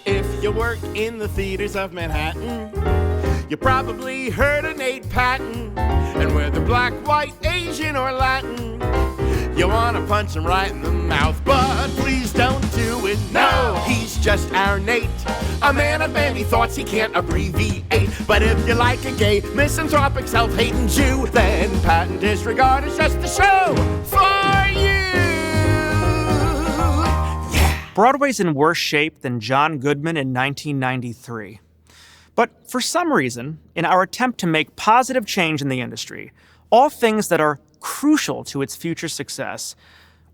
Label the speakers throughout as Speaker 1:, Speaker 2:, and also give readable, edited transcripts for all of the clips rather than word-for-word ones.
Speaker 1: If you work in the theaters of Manhattan, you probably heard of Nate Patten. And whether black, white, Asian, or Latin, you want to punch him right in the mouth, but please don't do it. No, he's just our Nate, a man of many thoughts he can't abbreviate. But if you like a gay, misanthropic, self-hating Jew, then Patten Disregard is just the show for you.
Speaker 2: Broadway's in worse shape than John Goodman in 1993. But for some reason, in our attempt to make positive change in the industry, all things that are crucial to its future success,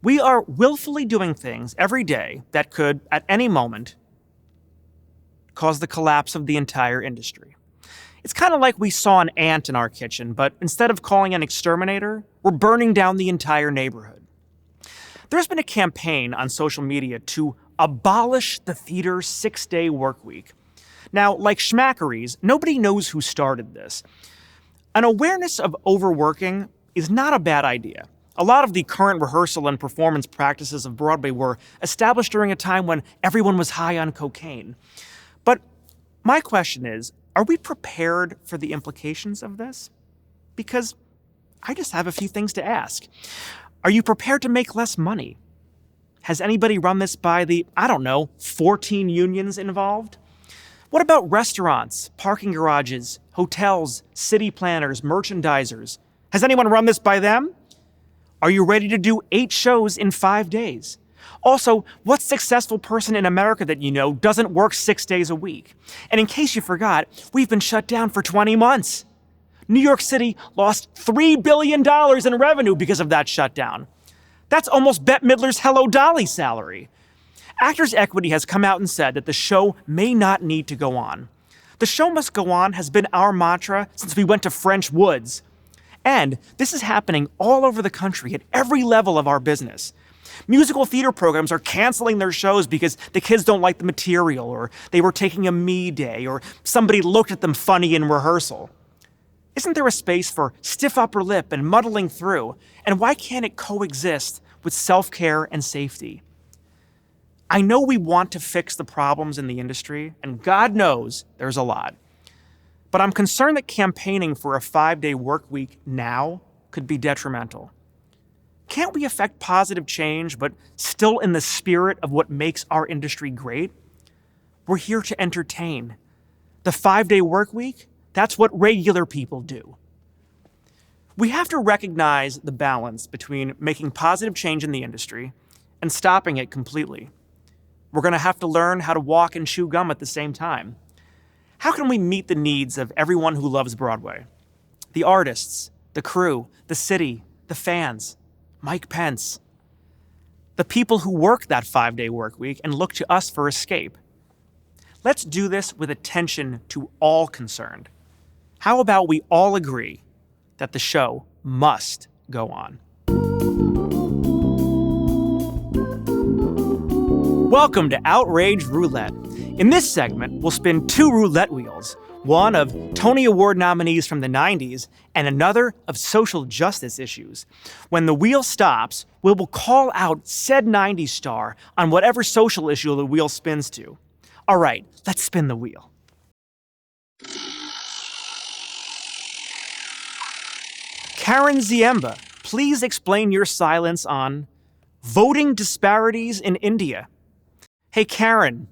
Speaker 2: we are willfully doing things every day that could, at any moment, cause the collapse of the entire industry. It's kind of like we saw an ant in our kitchen, but instead of calling an exterminator, we're burning down the entire neighborhood. There's been a campaign on social media to abolish the theater's 6-day work week. Now, like schmackeries, nobody knows who started this. An awareness of overworking is not a bad idea. A lot of the current rehearsal and performance practices of Broadway were established during a time when everyone was high on cocaine. But my question is, are we prepared for the implications of this? Because I just have a few things to ask. Are you prepared to make less money? Has anybody run this by the, 14 unions involved? What about restaurants, parking garages, hotels, city planners, merchandisers? Has anyone run this by them? Are you ready to do 8 shows in 5 days? Also, what successful person in America that you know doesn't work 6 days a week? And in case you forgot, we've been shut down for 20 months. New York City lost $3 billion in revenue because of that shutdown. That's almost Bette Midler's Hello Dolly salary. Actors Equity has come out and said that the show may not need to go on. The show must go on has been our mantra since we went to French Woods. And this is happening all over the country at every level of our business. Musical theater programs are canceling their shows because the kids don't like the material, or they were taking a me day, or somebody looked at them funny in rehearsal. Isn't there a space for stiff upper lip and muddling through? And why can't it coexist with self-care and safety? I know we want to fix the problems in the industry, and God knows there's a lot. But I'm concerned that campaigning for a 5-day work week now could be detrimental. Can't we affect positive change, but still in the spirit of what makes our industry great? We're here to entertain. The 5-day work week? That's what regular people do. We have to recognize the balance between making positive change in the industry and stopping it completely. We're going to have to learn how to walk and chew gum at the same time. How can we meet the needs of everyone who loves Broadway? The artists, the crew, the city, the fans, Mike Pence. The people who work that 5-day work week and look to us for escape. Let's do this with attention to all concerned. How about we all agree that the show must go on? Welcome to Outrage Roulette. In this segment, we'll spin 2 roulette wheels, one of Tony Award nominees from the 90s and another of social justice issues. When the wheel stops, we will call out said 90s star on whatever social issue the wheel spins to. All right, let's spin the wheel. Karen Ziemba, please explain your silence on voting disparities in India. Hey, Karen,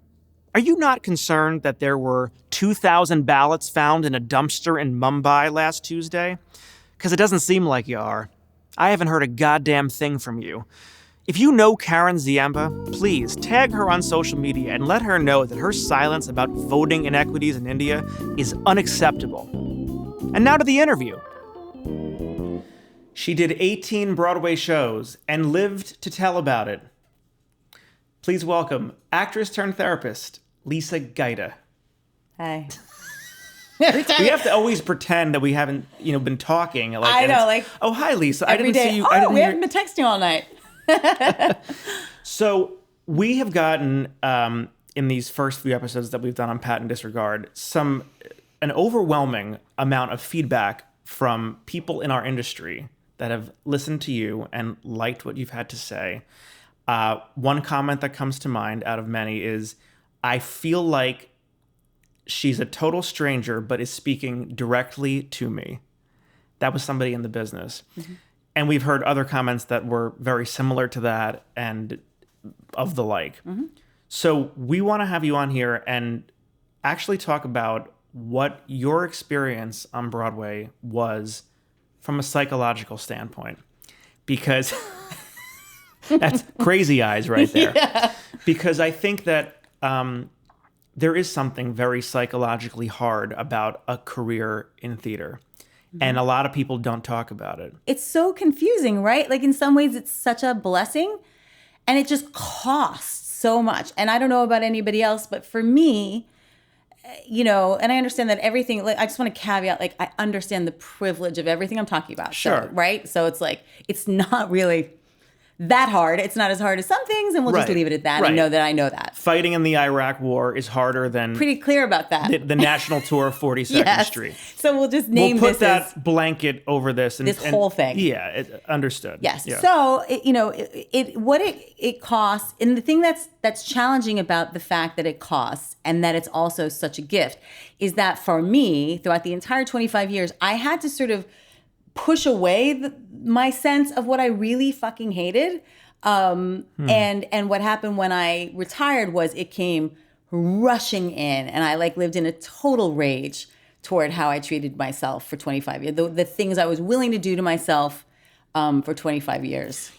Speaker 2: are you not concerned that there were 2,000 ballots found in a dumpster in Mumbai last Tuesday? Because it doesn't seem like you are. I haven't heard a goddamn thing from you. If you know Karen Ziemba, please tag her on social media and let her know that her silence about voting inequities in India is unacceptable. And now to the interview. She did 18 Broadway shows and lived to tell about it. Please welcome actress turned therapist, Lisa Gajda.
Speaker 3: Hi.
Speaker 2: We have to always pretend that we haven't, been talking.
Speaker 3: I know,
Speaker 2: oh, hi, Lisa.
Speaker 3: Every day.
Speaker 2: See you.
Speaker 3: We haven't been texting all night.
Speaker 2: So we have gotten, in these first few episodes that we've done on Patten Disregard, an overwhelming amount of feedback from people in our industry that have listened to you and liked what you've had to say. One comment that comes to mind out of many is, I feel like she's a total stranger, but is speaking directly to me. That was somebody in the business. Mm-hmm. And we've heard other comments that were very similar to that and of the like. Mm-hmm. So we want to have you on here and actually talk about what your experience on Broadway was from a psychological standpoint. Because that's crazy eyes right there. Yeah. Because I think that there is something very psychologically hard about a career in theater. Mm-hmm. And a lot of people don't talk about it.
Speaker 3: It's so confusing, right? Like in some ways it's such a blessing and it just costs so much. And I don't know about anybody else, but for me, and I understand that everything, like, I just want to caveat, like, I understand the privilege of everything I'm talking about.
Speaker 2: Sure.
Speaker 3: So, right? So it's like, it's not really that hard. It's not as hard as some things, and we'll just leave it at that and know that I know that.
Speaker 2: Fighting in the Iraq War is harder than...
Speaker 3: Pretty clear about that.
Speaker 2: The national tour of 42nd Street.
Speaker 3: So we'll just name this
Speaker 2: We'll put that blanket over this. And,
Speaker 3: this whole thing.
Speaker 2: Yeah, understood.
Speaker 3: Yes.
Speaker 2: Yeah.
Speaker 3: So, what it costs, and the thing that's challenging about the fact that it costs and that it's also such a gift is that for me, throughout the entire 25 years, I had to sort of push away my sense of what I really fucking hated. And what happened when I retired was it came rushing in, and I lived in a total rage toward how I treated myself for 25 years. The things I was willing to do to myself for 25 years.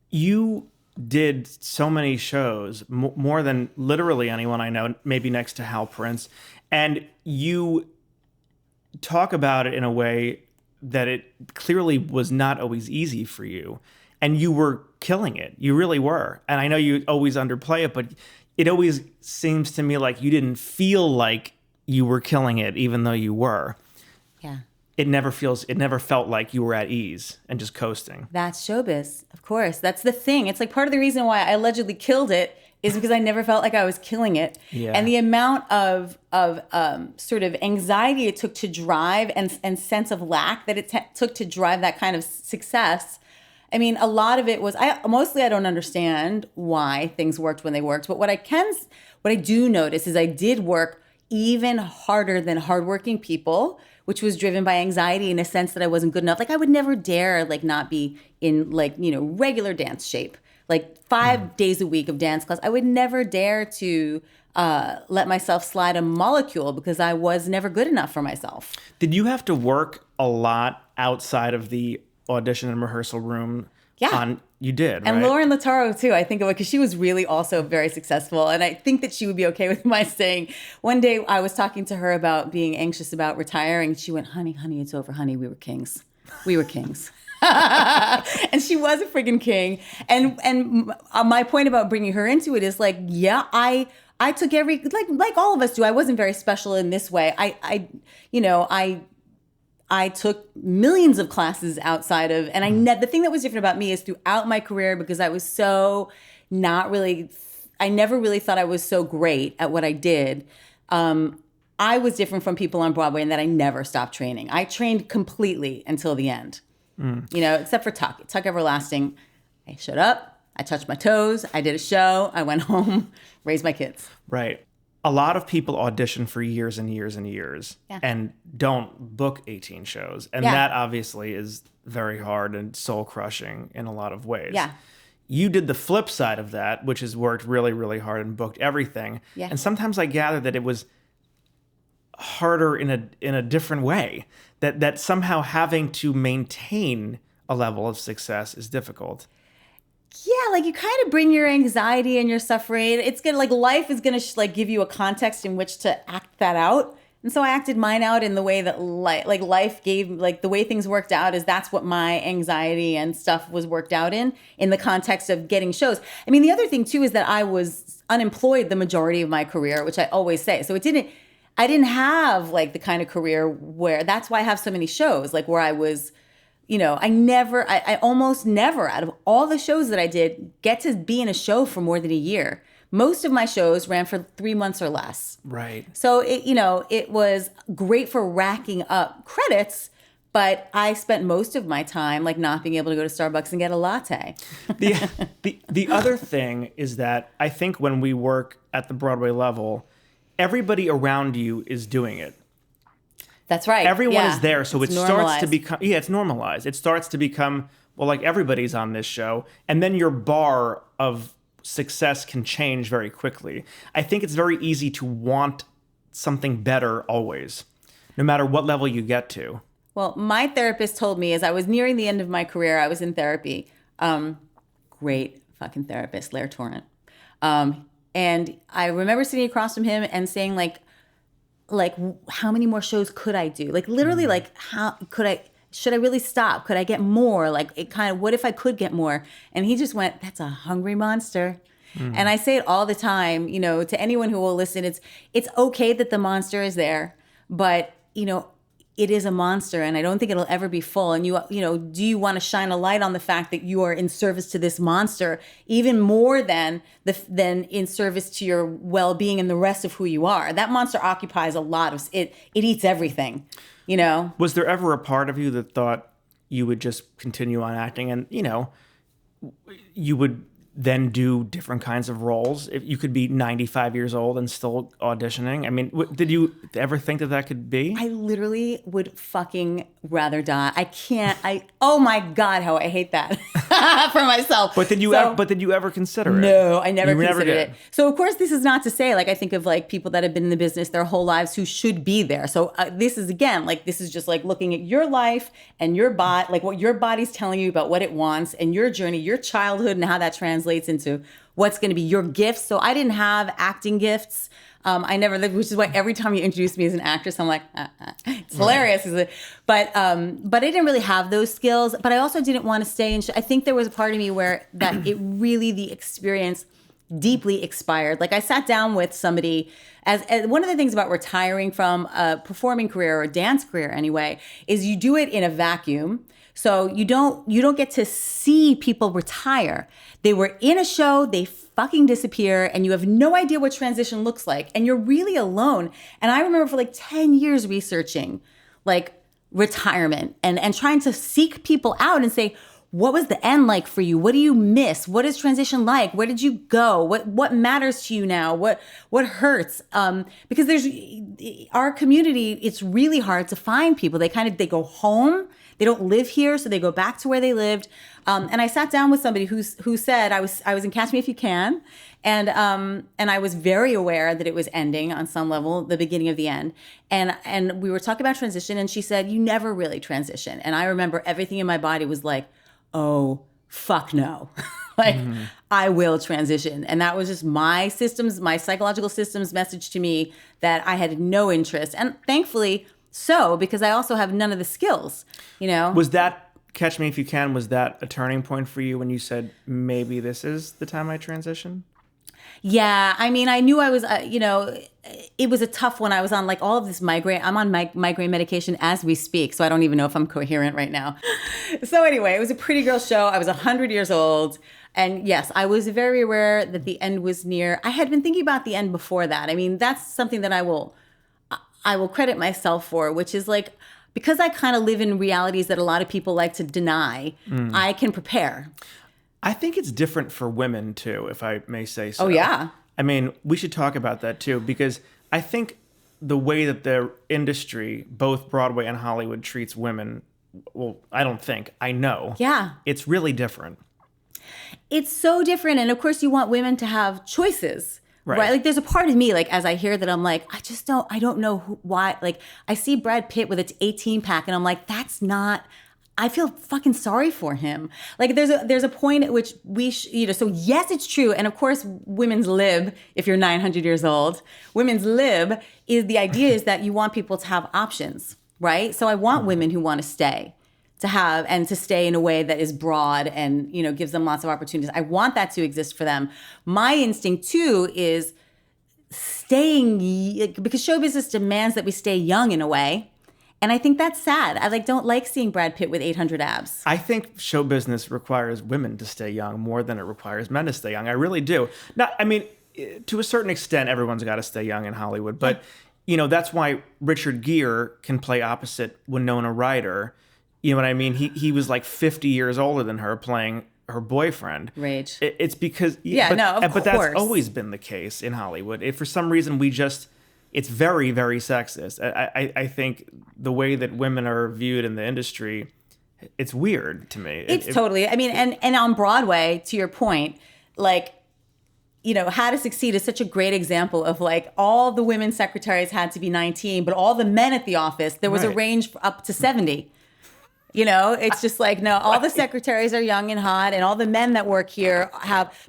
Speaker 2: You did so many shows, more than literally anyone I know, maybe next to Hal Prince. And you talk about it in a way that it clearly was not always easy for you. And you were killing it. You really were. And I know you always underplay it, but it always seems to me like you didn't feel like you were killing it, even though you were.
Speaker 3: Yeah.
Speaker 2: It never felt like you were at ease and just coasting.
Speaker 3: That's showbiz, of course. That's the thing. It's like part of the reason why I allegedly killed it is because I never felt like I was killing it.
Speaker 2: Yeah.
Speaker 3: And the amount of sort of anxiety it took to drive and sense of lack that it took to drive that kind of success. I mean, a lot of it was, I don't understand why things worked when they worked, but what I do notice is I did work even harder than hardworking people, which was driven by anxiety in a sense that I wasn't good enough. Like I would never dare not be in regular dance shape. 5 days a week of dance class. I would never dare to let myself slide a molecule because I was never good enough for myself.
Speaker 2: Did you have to work a lot outside of the audition and rehearsal room?
Speaker 3: Yeah.
Speaker 2: You did, right?
Speaker 3: And Lauren Lataro, too, I think of it, because she was really also very successful. And I think that she would be okay with my saying, one day I was talking to her about being anxious about retiring. She went, honey, it's over, honey. We were kings. We were kings. And she was a friggin' king. And my point about bringing her into it is I took every, like all of us do. I wasn't very special in this way. I took millions of classes outside of, and the thing that was different about me is throughout my career, because I was so I never really thought I was so great at what I did. I was different from people on Broadway in that I never stopped training. I trained completely until the end. Except for Tuck Everlasting. I showed up, I touched my toes, I did a show, I went home, raised my kids.
Speaker 2: Right. A lot of people audition for years and years and years and don't book 18 shows. And that obviously is very hard and soul crushing in a lot of ways.
Speaker 3: Yeah.
Speaker 2: You did the flip side of that, which has worked really, really hard and booked everything. Yeah. And sometimes I gather that it was harder in a different way, that somehow having to maintain a level of success is difficult.
Speaker 3: Yeah, you kind of bring your anxiety and your suffering. It's gonna life is gonna give you a context in which to act that out. And so I acted mine out in the way that life gave, the way things worked out is that's what my anxiety and stuff was worked out in the context of getting shows. I mean, the other thing too is that I was unemployed the majority of my career, which I always say. So I didn't have the kind of career where, that's why I have so many shows, where I was, I almost never, out of all the shows that I did, get to be in a show for more than a year. Most of my shows ran for 3 months or less.
Speaker 2: Right.
Speaker 3: So it was great for racking up credits, But I spent most of my time like not being able to go to Starbucks and get a latte.
Speaker 2: The other thing is that I think when we work at the Broadway level, everybody around you is doing it.
Speaker 3: That's right.
Speaker 2: Everyone is there, so
Speaker 3: It's
Speaker 2: it
Speaker 3: normalized.
Speaker 2: starts to become it's normalized. It starts to become, well, like everybody's on this show, and then your bar of success can change very quickly. I think it's very easy to want something better always, no matter what level you get to.
Speaker 3: Well, my therapist told me as I was nearing the end of my career, I was in therapy. Great fucking therapist, Lair Torrent. And I remember sitting across from him and saying like, how many more shows could I do? Like literally, like should I really stop? Could I get more? Like what if I could get more? And he just went, that's a hungry monster. And I say it all the time, to anyone who will listen, it's okay that the monster is there, but it is a monster, and I don't think it'll ever be full. And do you want to shine a light on the fact that you are in service to this monster even more than in service to your well-being and the rest of who you are? That monster occupies a lot of it. It eats everything,
Speaker 2: Was there ever a part of you that thought you would just continue on acting, and you would then do different kinds of roles? If you could be 95 years old and still auditioning. I mean, did you ever think that could be?
Speaker 3: I literally would fucking rather die. Oh my God, how I hate that for myself.
Speaker 2: But did you ever consider it?
Speaker 3: No, I never
Speaker 2: You
Speaker 3: considered
Speaker 2: did.
Speaker 3: it. So of course, this is not to say, like, I think of like people that have been in the business their whole lives who should be there. So this is just like looking at your life and your body, like what your body's telling you about what it wants and your journey, your childhood, and how that translates into what's going to be your gifts. So I didn't have acting gifts. I never, which is why every time you introduce me as an actress, I'm like, it's hilarious. But I didn't really have those skills. But I also didn't want to stay in. I think there was a part of me where that it really, the experience deeply expired. Like I sat down with somebody as one of the things about retiring from a performing career or a dance career anyway, is you do it in a vacuum. So you don't get to see people retire. They were in a show, they fucking disappear, and you have no idea what transition looks like. And you're really alone. And I remember for like 10 years researching like retirement and trying to seek people out and say, what was the end like for you? What do you miss? What is transition like? Where did you go? What matters to you now? What hurts? Because there's our community, it's really hard to find people. They go home. They don't live here, so they go back to where they lived. And I sat down with somebody who said, I was in Catch Me If You Can, and I was very aware that it was ending on some level, the beginning of the end. And we were talking about transition, and she said, you never really transition. And I remember everything in my body was like, oh, fuck no. I will transition. And that was just my psychological systems message to me that I had no interest. And thankfully, because I also have none of the skills,
Speaker 2: Was that Catch Me If You Can, was that a turning point for you when you said, maybe this is the time I transition?
Speaker 3: Yeah. I mean, I knew I was, it was a tough one. I was on like all of this migraine. I'm on migraine medication as we speak. So I don't even know if I'm coherent right now. So anyway, it was a Pretty Girl show. I was 100 years old. And yes, I was very aware that the end was near. I had been thinking about the end before that. I mean, that's something that I will credit myself for, which is like, because I kind of live in realities that a lot of people like to deny, I can prepare.
Speaker 2: I think it's different for women too, if I may say so.
Speaker 3: Oh, yeah.
Speaker 2: I mean, we should talk about that too, because I think the way that the industry, both Broadway and Hollywood, treats women, well, I know.
Speaker 3: Yeah.
Speaker 2: It's really different.
Speaker 3: It's so different. And of course, you want women to have choices. Right. Like there's a part of me, like as I hear that, I'm like, I don't know why. Like I see Brad Pitt with its 18 pack and I'm like, I feel fucking sorry for him. Like there's a point at which so yes, it's true. And of course, women's lib, if you're 900 years old, women's lib is the idea is that you want people to have options, right? So I want women who want to stay. To stay in a way that is broad and, gives them lots of opportunities. I want that to exist for them. My instinct too is staying, because show business demands that we stay young in a way. And I think that's sad. I don't like seeing Brad Pitt with 800 abs.
Speaker 2: I think show business requires women to stay young more than it requires men to stay young. I really do. Now, I mean, to a certain extent, everyone's got to stay young in Hollywood. But, that's why Richard Gere can play opposite Winona Ryder, You know what I mean? He was like 50 years older than her playing her boyfriend.
Speaker 3: Rage.
Speaker 2: It's because...
Speaker 3: Yeah, of
Speaker 2: but
Speaker 3: course.
Speaker 2: that's always been the case in Hollywood. For some reason, it's very, very sexist. I think the way that women are viewed in the industry, it's weird to me.
Speaker 3: It's totally... I mean, and on Broadway, to your point, like, you know, How to Succeed is such a great example of like all the women secretaries had to be 19, but all the men at the office, there was a range up to 70. You know, it's just like, no, all the secretaries are young and hot, and all the men that work here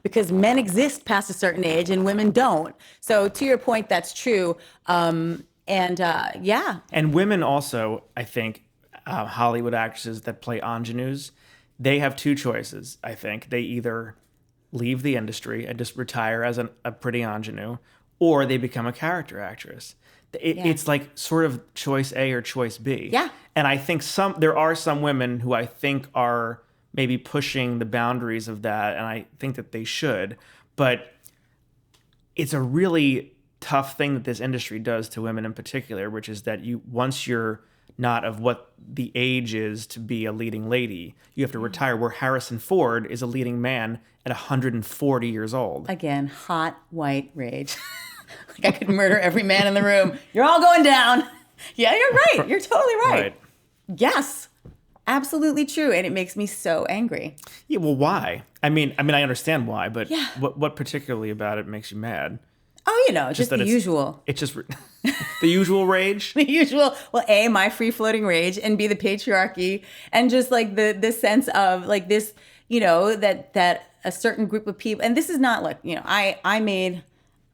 Speaker 3: because men exist past a certain age and women don't. So to your point, that's true. And women also, I think, Hollywood actresses that play ingenues, they have two choices, I think. They either leave the industry and just retire as a pretty ingenue, or they become a character actress. It's like sort of choice A or choice B. Yeah.
Speaker 2: And I think there are some women who I think are maybe pushing the boundaries of that, and I think that they should. But it's a really tough thing that this industry does to women in particular, which is that once you're not of what the age is to be a leading lady, you have to retire, where Harrison Ford is a leading man at 140 years old.
Speaker 3: Again, hot white rage. Like I could murder every man in the room. You're all going down. Yeah, you're right. You're totally right. Yes, absolutely true. And it makes me so angry.
Speaker 2: Yeah, well, why? I mean, I understand why, but what particularly about it makes you mad?
Speaker 3: Oh, you know, just the usual.
Speaker 2: It's just the usual rage?
Speaker 3: The usual. Well, A, my free-floating rage, and B, the patriarchy, and just like the sense of like this, you know, that a certain group of people, and this is not like, you know, I made,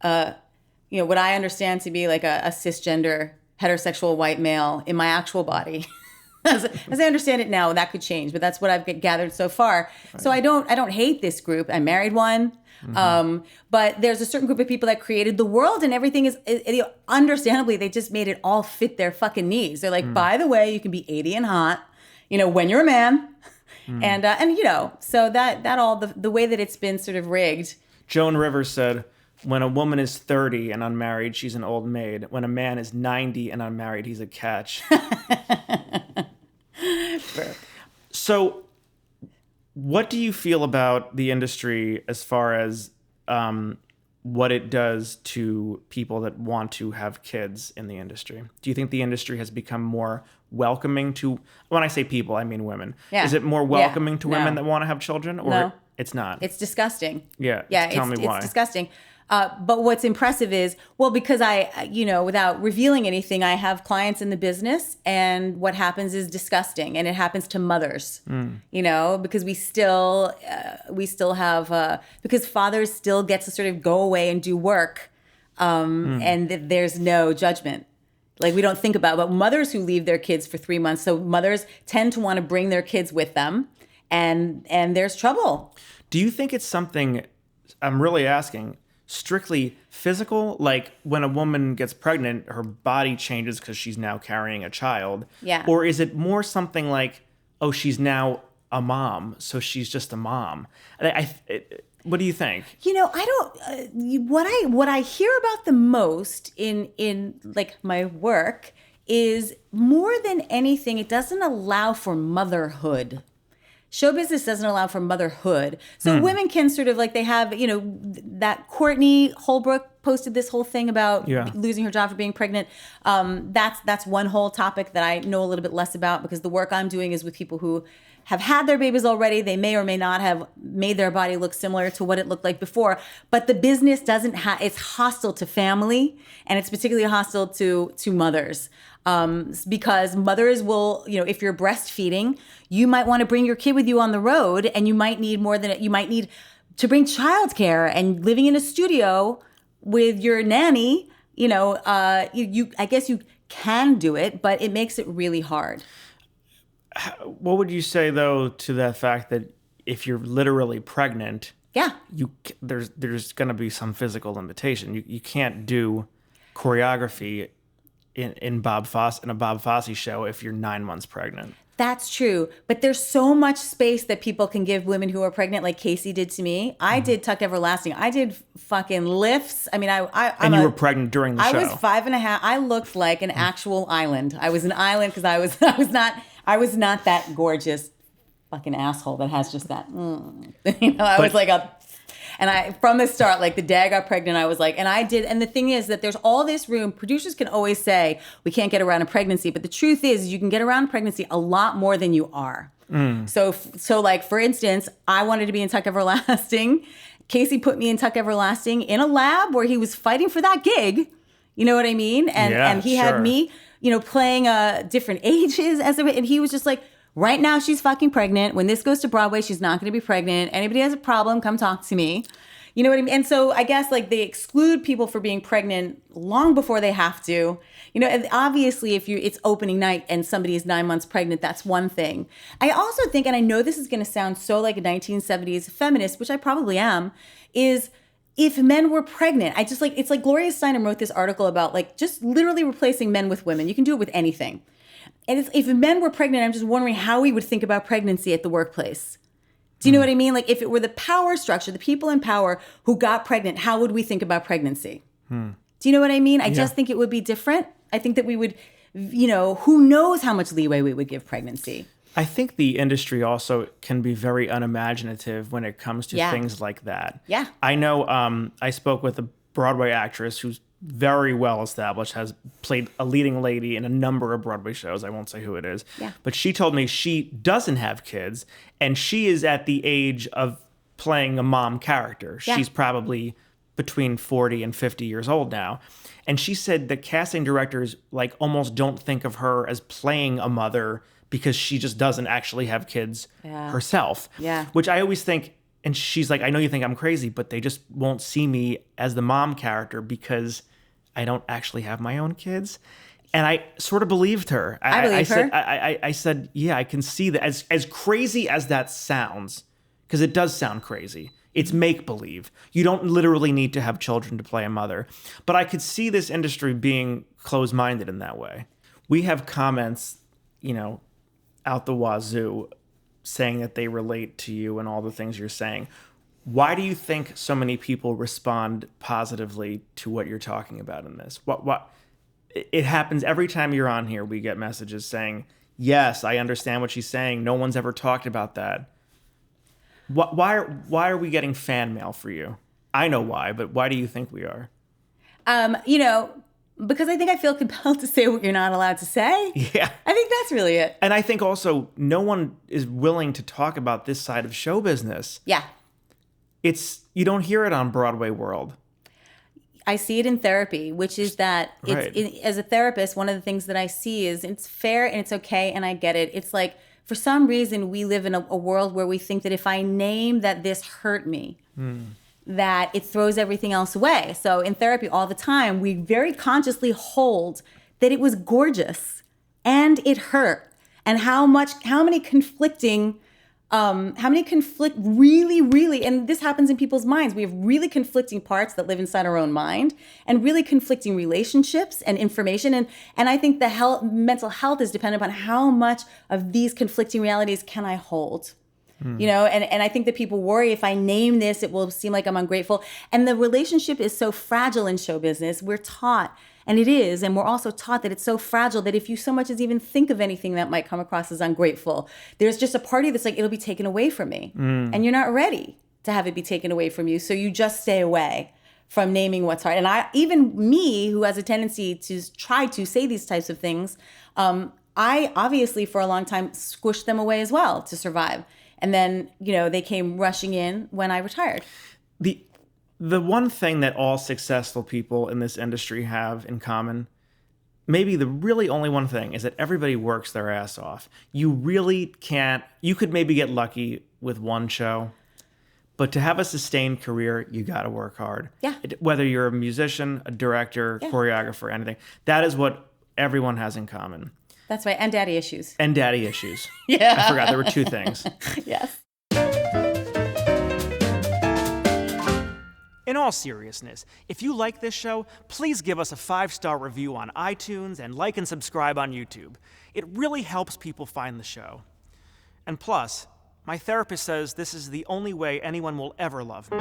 Speaker 3: you know, what I understand to be like a cisgender heterosexual white male in my actual body. As I understand it now, that could change, but that's what I've gathered so far. Right. So I don't hate this group. I married one. Mm-hmm. But there's a certain group of people that created the world, and everything is understandably, they just made it all fit their fucking needs. They're like, by the way, you can be 80 and hot, you know, when you're a man. And you know, so that all the way that it's been sort of rigged.
Speaker 2: Joan Rivers said, when a woman is 30 and unmarried, she's an old maid. When a man is 90 and unmarried, he's a catch. So what do you feel about the industry as far as what it does to people that want to have kids in the industry? Do you think the industry has become more welcoming to, when I say people, I mean women. Yeah. Is it more welcoming to women that want to have children, or it's not?
Speaker 3: It's disgusting.
Speaker 2: Yeah. Tell me why.
Speaker 3: It's disgusting. But what's impressive is, well, because I, you know, without revealing anything, I have clients in the business, and what happens is disgusting, and it happens to mothers, you know, because we still have, because fathers still get to sort of go away and do work, and there's no judgment. Like we don't think about, but mothers who leave their kids for 3 months, so mothers tend to want to bring their kids with them, and there's trouble.
Speaker 2: Do you think it's something, I'm really asking, strictly physical, like when a woman gets pregnant, her body changes because she's now carrying a child?
Speaker 3: Yeah.
Speaker 2: Or is it more something like, oh, she's now a mom, so she's just a mom? What do you think?
Speaker 3: You know, I don't. What I hear about the most in like my work is, more than anything, it doesn't allow for motherhood. Show business doesn't allow for motherhood. So women can sort of like, they have, you know, that Courtney Holbrook posted this whole thing about losing her job for being pregnant. That's one whole topic that I know a little bit less about, because the work I'm doing is with people who have had their babies already. They may or may not have made their body look similar to what it looked like before. But the business doesn't have, it's hostile to family, and it's particularly hostile to mothers. Because mothers will, you know, if you're breastfeeding, you might want to bring your kid with you on the road, and you might need you might need to bring childcare, and living in a studio with your nanny, you know, I guess you can do it, but it makes it really hard.
Speaker 2: What would you say though to the fact that if you're literally pregnant, there's going to be some physical limitation. You can't do choreography in Bob Fosse in a Bob Fosse show if you're 9 months pregnant. That's true. But there's so much space that people can give women who are pregnant, like Casey did to me. I did Tuck Everlasting. I did fucking lifts. I mean, you were pregnant during the show. I was 5.5. I looked like an actual island. I was an island because I was
Speaker 3: I was not that gorgeous fucking asshole that has just that, I was like and I, from the start, like the day I got pregnant, I was like, and the thing is that there's all this room. Producers can always say, we can't get around a pregnancy. But the truth is you can get around pregnancy a lot more than you are. So like, for instance, I wanted to be in Tuck Everlasting. Casey put me in Tuck Everlasting in a lab where he was fighting for that gig. You know what I mean? And he had me, playing different ages and he was just like, right now she's fucking pregnant. When this goes to Broadway, she's not going to be pregnant. Anybody has a problem, come talk to me. You know what I mean? And so I guess like they exclude people for being pregnant long before they have to. And obviously if it's opening night and somebody is 9 months pregnant, that's one thing. I also think, and I know this is going to sound so like a 1970s feminist, which I probably am, is if men were pregnant, it's like Gloria Steinem wrote this article about like just literally replacing men with women. You can do it with anything. And if men were pregnant, I'm just wondering how we would think about pregnancy at the workplace. Do you know what I mean? Like if it were the power structure, the people in power who got pregnant, how would we think about pregnancy? Do you know what I mean? I just think it would be different. I think that we would, who knows how much leeway we would give pregnancy.
Speaker 2: I think the industry also can be very unimaginative when it comes to things like that.
Speaker 3: Yeah.
Speaker 2: I know I spoke with a Broadway actress who's very well established, has played a leading lady in a number of Broadway shows. I won't say who it is.
Speaker 3: Yeah.
Speaker 2: But she told me she doesn't have kids, and she is at the age of playing a mom character.
Speaker 3: Yeah.
Speaker 2: She's probably between 40 and 50 years old now. And she said the casting directors like almost don't think of her as playing a mother because she just doesn't actually have kids herself.
Speaker 3: Yeah.
Speaker 2: Which I always think, and she's like, I know you think I'm crazy, but they just won't see me as the mom character because I don't actually have my own kids. And I sort of believed her.
Speaker 3: I
Speaker 2: said, yeah, I can see that. As crazy as that sounds, because it does sound crazy, it's make-believe. You don't literally need to have children to play a mother. But I could see this industry being closed-minded in that way. We have comments, out the wazoo saying that they relate to you and all the things you're saying. Why do you think so many people respond positively to what you're talking about in this? What it happens every time you're on here. We get messages saying, yes, I understand what she's saying. No one's ever talked about that. Why are we getting fan mail for you? I know why, but why do you think we are?
Speaker 3: Because I think I feel compelled to say what you're not allowed to say.
Speaker 2: Yeah.
Speaker 3: I think that's really it.
Speaker 2: And I think also no one is willing to talk about this side of show business.
Speaker 3: Yeah.
Speaker 2: You don't hear it on Broadway World.
Speaker 3: I see it in therapy, which is that as a therapist, one of the things that I see is it's fair and it's okay and I get it. It's like, for some reason, we live in a world where we think that if I name that this hurt me, that it throws everything else away. So in therapy all the time, we very consciously hold that it was gorgeous and it hurt. And how many conflicting, really, and this happens in people's minds. We have really conflicting parts that live inside our own mind and really conflicting relationships and information. And I think the mental health is dependent upon how much of these conflicting realities can I hold. And I think that people worry if I name this, it will seem like I'm ungrateful. And the relationship is so fragile in show business. We're taught, and it is, and we're also taught that it's so fragile that if you so much as even think of anything that might come across as ungrateful, there's just a party that's like, it'll be taken away from me. And you're not ready to have it be taken away from you. So you just stay away from naming what's hard. And even me, who has a tendency to try to say these types of things, I obviously for a long time squished them away as well to survive. And then, they came rushing in when I retired.
Speaker 2: The one thing that all successful people in this industry have in common, maybe the really only one thing, is that everybody works their ass off. You really can't, you could maybe get lucky with one show, but to have a sustained career, you got to work hard.
Speaker 3: Yeah.
Speaker 2: Whether you're a musician, a director, choreographer, anything, that is what everyone has in common.
Speaker 3: That's right. And daddy issues.
Speaker 2: And daddy issues.
Speaker 3: Yeah.
Speaker 2: I forgot there were two things.
Speaker 3: Yes.
Speaker 2: In all seriousness, if you like this show, please give us a 5-star review on iTunes and like and subscribe on YouTube. It really helps people find the show. And plus, my therapist says this is the only way anyone will ever love me.